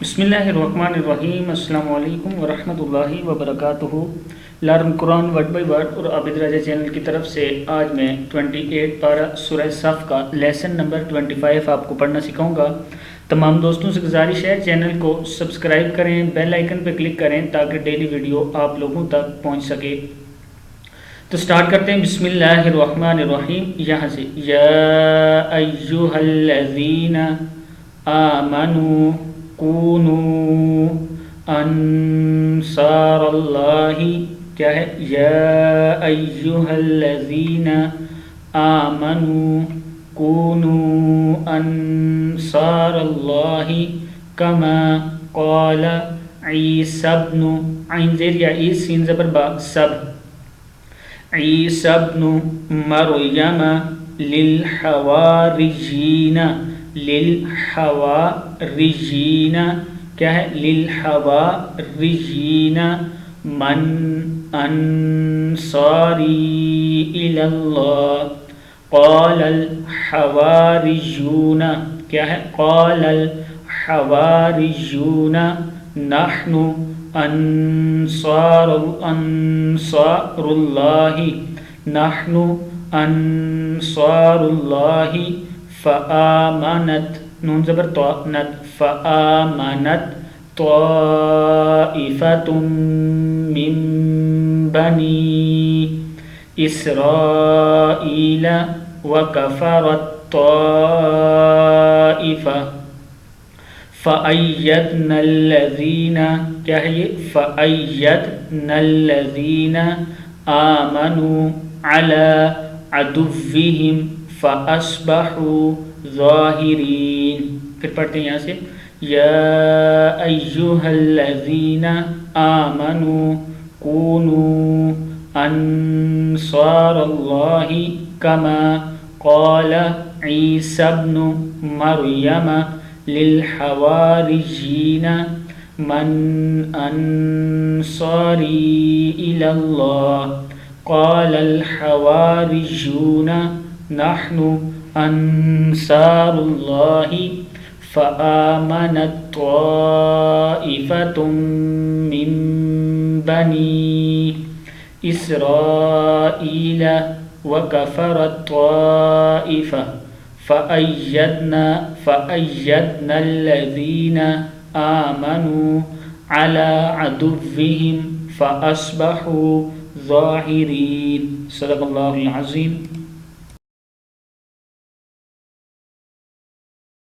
بسم اللہ الرحمن الرحیم۔ السلام علیکم ورحمۃ اللہ وبرکاتہ۔ Learn Quran word by word اور عابد راجہ چینل کی طرف سے آج میں 28 پارہ سورہ صف کا لیسن نمبر 25 آپ کو پڑھنا سکھاؤں گا۔ تمام دوستوں سے گزارش ہے چینل کو سبسکرائب کریں، بیل آئیکن پہ کلک کریں تاکہ ڈیلی ویڈیو آپ لوگوں تک پہنچ سکے۔ تو سٹارٹ کرتے ہیں۔ بسم اللہ الرحمن الرحیم، یہاں سے یا ایہا الذین آمنوا کونوا انصار اللہ، کیا ہے؟ یا ایہا الذین آمنوا کونوا انصار اللہ کما قال عیسی ابن، عین زیر یا ای سین زبر با سب، عیسی ابن مریم للحواریین، للحواریین کیا ہے؟ للحواریین من انصاری الی اللہ، قال الحواریون کیا ہے؟ قال الحواریون نحن انصار اللہ، نحن انصار اللہ، فآمنت نون زبر طاء، فآمنت طائفۃ من بنی اسرائیل وکفرت طائفہ فأیدنا الذین، کیا ہے یہ؟ فأیدنا الذین آمنوا علی عدوہم فأصبحوا ظاہرین۔ پھر پڑھتے ہیں یہاں سے یا ایہا الذین آمنوا کونوا انصار اللہ کما قال عیسی ابن مریم للحواریین من انصاری الی اللہ، قال الحواریون نحن انصار اللہ، فآمنت طائفۃ من بنی اسرائیل وکفرت طائفہ فأیدنا الذین آمنوا علی عدوہم فأصبحوا ظاہرین۔ صدق اللہ العظیم۔